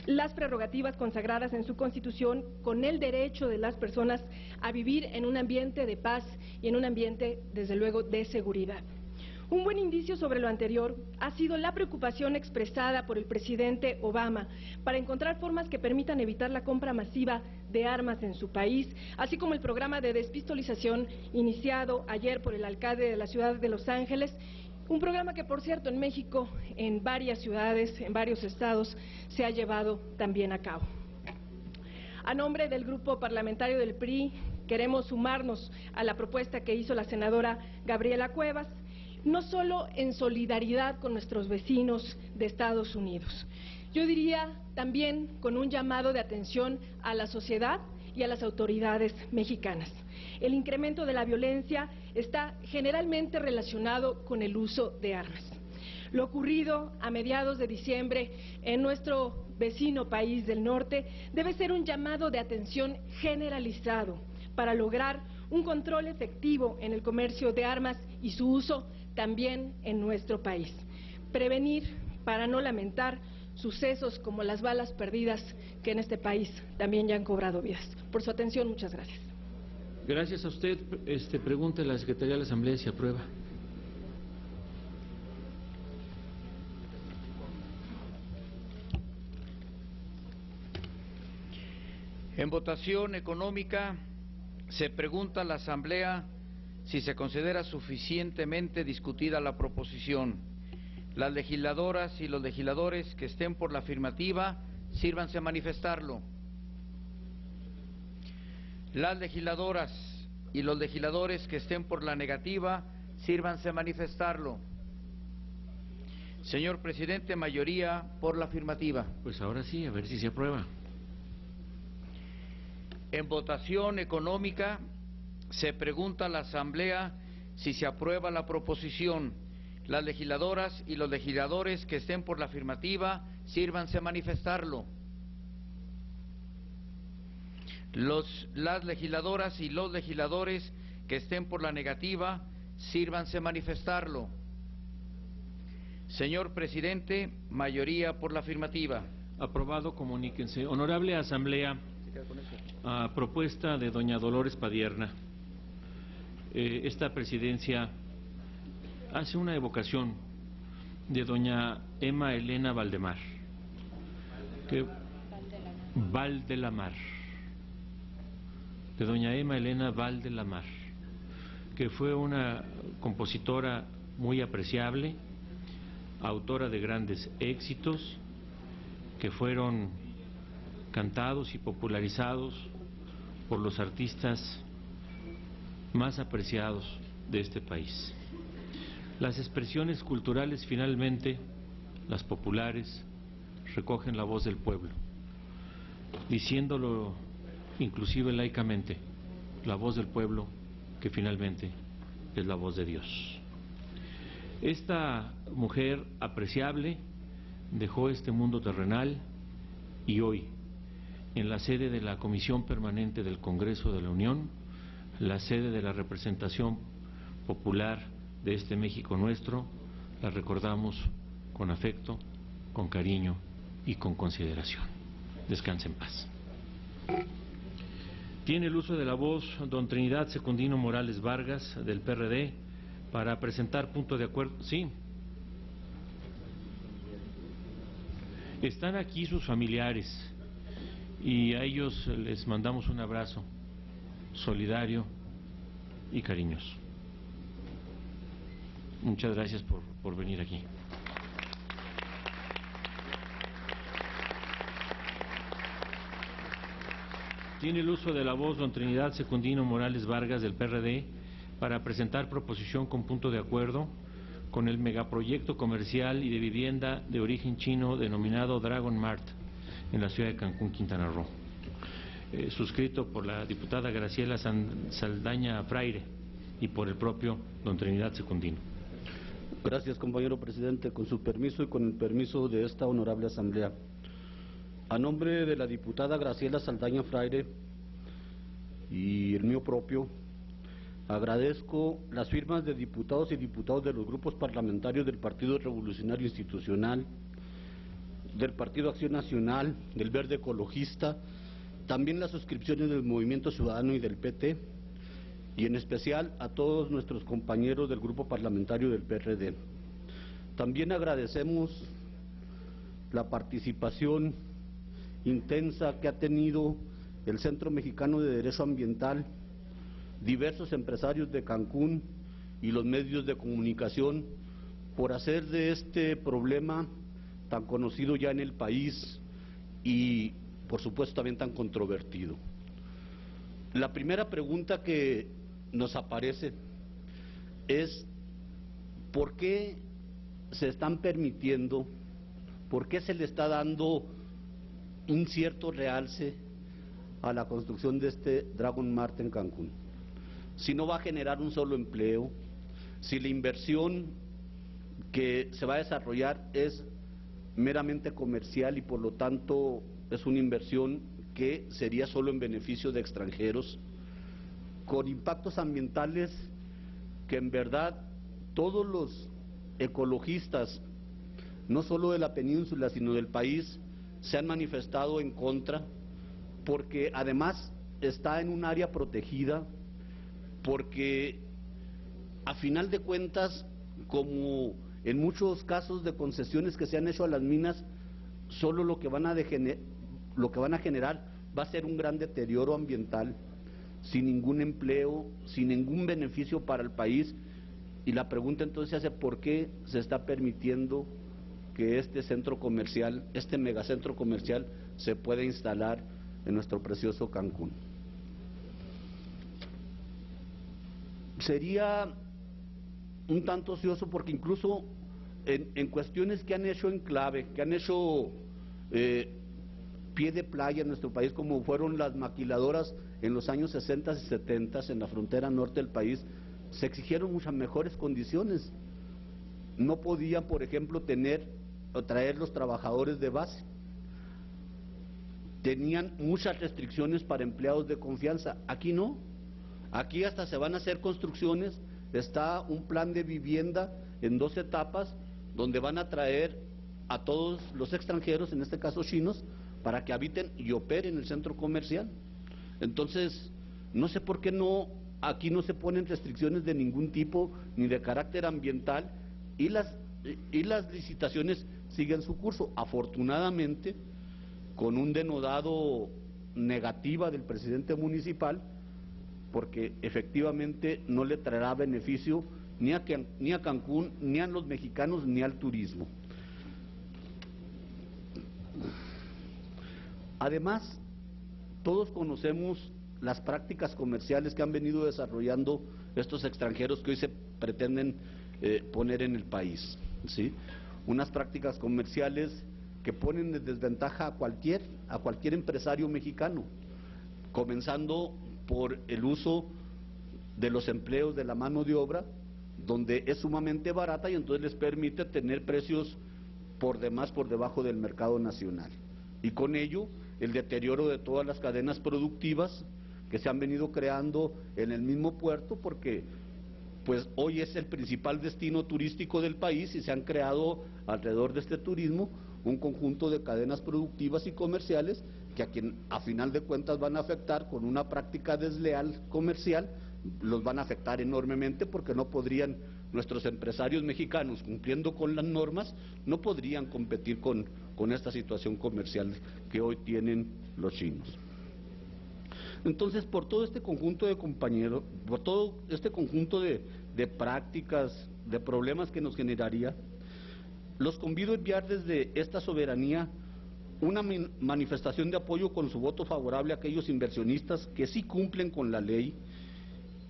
las prerrogativas consagradas en su Constitución con el derecho de las personas a vivir en un ambiente de paz y en un ambiente, desde luego, de seguridad. Un buen indicio sobre lo anterior ha sido la preocupación expresada por el presidente Obama para encontrar formas que permitan evitar la compra masiva de armas en su país, así como el programa de despistolización iniciado ayer por el alcalde de la ciudad de Los Ángeles, un programa que, por cierto, en México, en varias ciudades, en varios estados, se ha llevado también a cabo. A nombre del Grupo Parlamentario del PRI, queremos sumarnos a la propuesta que hizo la senadora Gabriela Cuevas, no solo en solidaridad con nuestros vecinos de Estados Unidos, yo diría también con un llamado de atención a la sociedad y a las autoridades mexicanas. El incremento de la violencia está generalmente relacionado con el uso de armas. Lo ocurrido a mediados de diciembre en nuestro vecino país del norte debe ser un llamado de atención generalizado para lograr un control efectivo en el comercio de armas y su uso también en nuestro país. Prevenir para no lamentar sucesos como las balas perdidas que en este país también ya han cobrado vidas. Por su atención, muchas gracias. Gracias a usted. Pregunta a la Secretaría de la Asamblea si aprueba. En votación económica se pregunta a la Asamblea si se considera suficientemente discutida la proposición. Las legisladoras y los legisladores que estén por la afirmativa, sírvanse a manifestarlo. Las legisladoras y los legisladores que estén por la negativa, sírvanse a manifestarlo. Señor presidente, mayoría por la afirmativa. Pues ahora sí, a ver si se aprueba. En votación económica se pregunta a la Asamblea si se aprueba la proposición. Las legisladoras y los legisladores que estén por la afirmativa, sírvanse a manifestarlo. Las legisladoras y los legisladores que estén por la negativa, sírvanse a manifestarlo. Señor presidente, mayoría por la afirmativa. Aprobado, comuníquense. Honorable Asamblea, a propuesta de doña Dolores Padierna, esta presidencia hace una evocación de doña Emma Elena Valdemar, de doña Emma Elena Valdelamar, que fue una compositora muy apreciable, autora de grandes éxitos que fueron cantados y popularizados por los artistas más apreciados de este país. Las expresiones culturales, finalmente, las populares, recogen la voz del pueblo, diciéndolo inclusive laicamente, la voz del pueblo que finalmente es la voz de Dios. Esta mujer apreciable dejó este mundo terrenal y hoy, en la sede de la Comisión Permanente del Congreso de la Unión, la sede de la representación popular de este México nuestro, la recordamos con afecto, con cariño y con consideración. Descanse en paz. Tiene el uso de la voz don Trinidad Secundino Morales Vargas, del PRD, para presentar punto de acuerdo. Sí. Están aquí sus familiares y a ellos les mandamos un abrazo solidario y cariñoso. Muchas gracias por venir aquí. Tiene el uso de la voz don Trinidad Secundino Morales Vargas, del PRD, para presentar proposición con punto de acuerdo con el megaproyecto comercial y de vivienda de origen chino denominado Dragon Mart en la ciudad de Cancún, Quintana Roo, suscrito por la diputada Graciela Saldaña Fraire y por el propio don Trinidad Secundino. Gracias, compañero presidente. Con su permiso y con el permiso de esta honorable asamblea, a nombre de la diputada Graciela Saldaña Fraire y el mío propio, agradezco las firmas de diputados y diputados de los grupos parlamentarios del Partido Revolucionario Institucional, del Partido Acción Nacional, del Verde Ecologista, también las suscripciones del Movimiento Ciudadano y del PT, y en especial a todos nuestros compañeros del grupo parlamentario del PRD. También agradecemos la participación intensa que ha tenido el Centro Mexicano de Derecho Ambiental, diversos empresarios de Cancún y los medios de comunicación por hacer de este problema tan conocido ya en el país y por supuesto también tan controvertido. La primera pregunta que nos aparece es ¿por qué se están permitiendo, por qué se le está dando un cierto realce a la construcción de este Dragon Mart en Cancún? Si no va a generar un solo empleo, si la inversión que se va a desarrollar es meramente comercial y por lo tanto es una inversión que sería solo en beneficio de extranjeros, con impactos ambientales que en verdad todos los ecologistas, no solo de la península sino del país, se han manifestado en contra, porque además está en un área protegida, porque a final de cuentas, como en muchos casos de concesiones que se han hecho a las minas, solo lo que van a generar va a ser un gran deterioro ambiental, sin ningún empleo, sin ningún beneficio para el país. Y la pregunta entonces se hace: ¿por qué se está permitiendo que este centro comercial, este megacentro comercial, se pueda instalar en nuestro precioso Cancún? Sería un tanto ocioso porque incluso en cuestiones que han hecho enclave, que han hecho pie de playa en nuestro país, como fueron las maquiladoras en los años 60 y 70 en la frontera norte del país, se exigieron muchas mejores condiciones. No podían, por ejemplo, tener o traer los trabajadores de base. Tenían muchas restricciones para empleados de confianza. Aquí no. Aquí hasta se van a hacer construcciones, está un plan de vivienda en 2 etapas, donde van a traer a todos los extranjeros, en este caso chinos, para que habiten y operen el centro comercial. Entonces, no sé por qué aquí no se ponen restricciones de ningún tipo, ni de carácter ambiental, y las licitaciones siguen su curso. Afortunadamente, con un denodado negativa del presidente municipal, porque efectivamente no le traerá beneficio ni a Cancún, ni a los mexicanos, ni al turismo. Además, todos conocemos las prácticas comerciales que han venido desarrollando estos extranjeros que hoy se pretenden poner en el país, ¿sí? Unas prácticas comerciales que ponen en desventaja a cualquier empresario mexicano, comenzando por el uso de los empleos de la mano de obra, donde es sumamente barata y entonces les permite tener precios por debajo del mercado nacional, y con ello el deterioro de todas las cadenas productivas que se han venido creando en el mismo puerto, porque pues hoy es el principal destino turístico del país y se han creado alrededor de este turismo un conjunto de cadenas productivas y comerciales que a final de cuentas van a afectar con una práctica desleal comercial, los van a afectar enormemente porque no podrían, nuestros empresarios mexicanos cumpliendo con las normas, no podrían competir con esta situación comercial que hoy tienen los chinos. Entonces, por todo este conjunto de compañeros, por todo este conjunto de prácticas, de problemas que nos generaría, los convido a enviar desde esta soberanía una manifestación de apoyo con su voto favorable a aquellos inversionistas que sí cumplen con la ley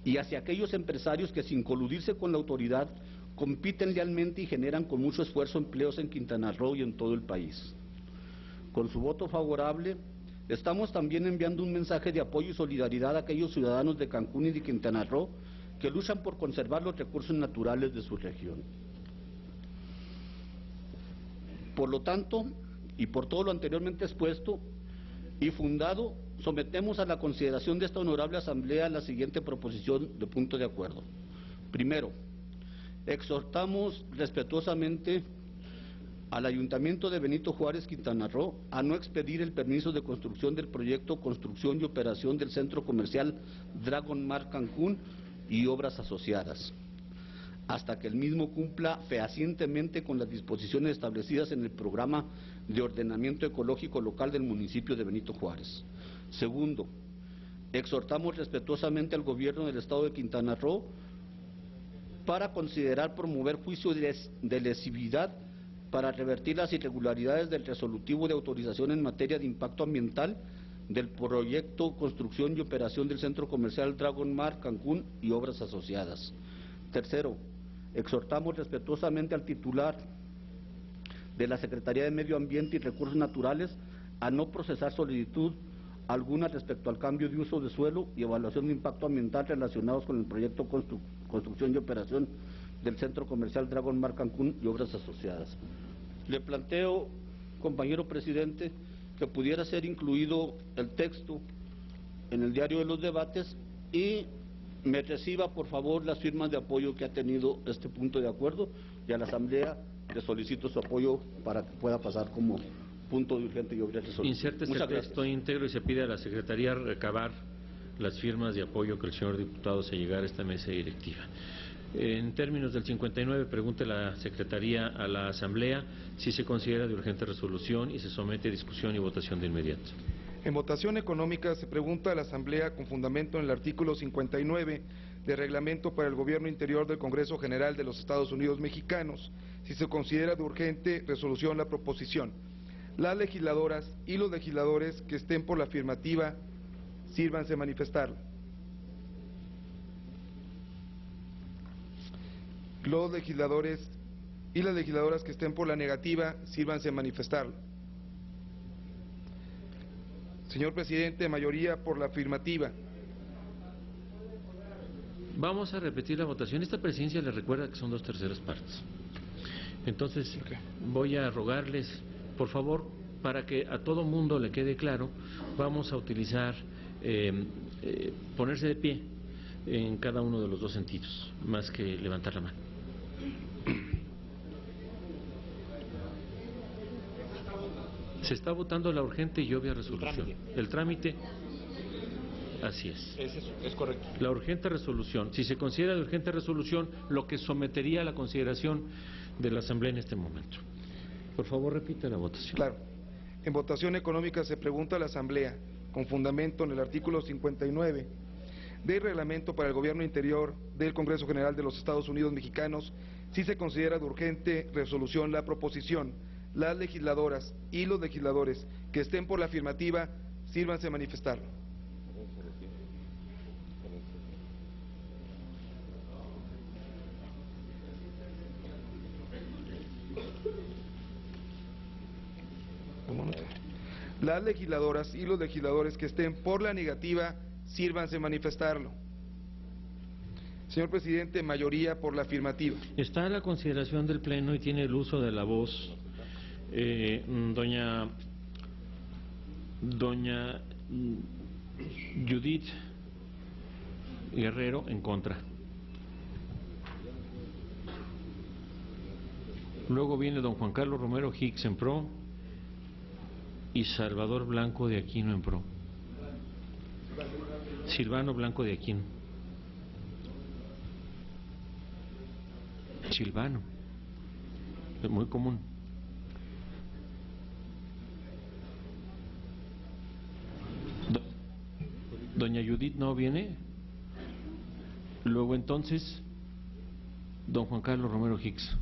y hacia aquellos empresarios que sin coludirse con la autoridad compiten lealmente y generan con mucho esfuerzo empleos en Quintana Roo y en todo el país. Con su voto favorable, estamos también enviando un mensaje de apoyo y solidaridad a aquellos ciudadanos de Cancún y de Quintana Roo que luchan por conservar los recursos naturales de su región. Por lo tanto, y por todo lo anteriormente expuesto y fundado, sometemos a la consideración de esta honorable Asamblea la siguiente proposición de punto de acuerdo. Primero, exhortamos respetuosamente al Ayuntamiento de Benito Juárez, Quintana Roo, a no expedir el permiso de construcción del proyecto Construcción y Operación del Centro Comercial Dragon Mar Cancún y obras asociadas, hasta que el mismo cumpla fehacientemente con las disposiciones establecidas en el Programa de Ordenamiento Ecológico Local del municipio de Benito Juárez. Segundo, exhortamos respetuosamente al Gobierno del Estado de Quintana Roo para considerar promover juicio de lesividad para revertir las irregularidades del resolutivo de autorización en materia de impacto ambiental del proyecto Construcción y Operación del Centro Comercial Dragon Mar Cancún y obras asociadas. Tercero, exhortamos respetuosamente al titular de la Secretaría de Medio Ambiente y Recursos Naturales a no procesar solicitud alguna respecto al cambio de uso de suelo y evaluación de impacto ambiental relacionados con el proyecto Construcción y Operación del Centro Comercial Dragon Mar Cancún y obras asociadas. Le planteo, compañero presidente, que pudiera ser incluido el texto en el diario de los debates y me reciba por favor las firmas de apoyo que ha tenido este punto de acuerdo, y a la Asamblea le solicito su apoyo para que pueda pasar como punto de urgente y obligatoria resolución. Inserte el texto íntegro y se pide a la Secretaría recabar las firmas de apoyo que el señor diputado se llegara a esta mesa directiva. En términos del 59, pregunte la Secretaría a la Asamblea si se considera de urgente resolución y se somete a discusión y votación de inmediato. En votación económica se pregunta a la Asamblea con fundamento en el artículo 59 del Reglamento para el Gobierno Interior del Congreso General de los Estados Unidos Mexicanos si se considera de urgente resolución la proposición. Las legisladoras y los legisladores que estén por la afirmativa, sírvanse a manifestarlo. Los legisladores y las legisladoras que estén por la negativa, sírvanse a manifestarlo. Señor presidente, mayoría por la afirmativa. Vamos a repetir la votación. Esta presidencia le recuerda que son 2/3 partes. Entonces, voy a rogarles, por favor, para que a todo mundo le quede claro, vamos a utilizar ponerse de pie en cada uno de los dos sentidos, más que levantar la mano. Se está votando la urgente y obvia resolución. El trámite, así es. Es correcto. La urgente resolución. Si se considera de urgente resolución, lo que sometería a la consideración de la Asamblea en este momento. Por favor, repite la votación. Claro. En votación económica se pregunta a la Asamblea, con fundamento en el artículo 59 del Reglamento para el Gobierno Interior del Congreso General de los Estados Unidos Mexicanos, si se considera de urgente resolución la proposición. Las legisladoras y los legisladores que estén por la afirmativa, sírvanse a manifestarlo. Las legisladoras y los legisladores que estén por la negativa, sírvanse a manifestarlo. Señor presidente, mayoría por la afirmativa. Está a la consideración del Pleno y tiene el uso de la voz doña Judith Guerrero en contra. Luego viene don Juan Carlos Romero Hicks en PRO y Salvador Blanco de Aquino en PRO. Silvano Blanco de Aquino. Silvano. Es muy común. Doña Judith no viene. Luego entonces, don Juan Carlos Romero Hicks.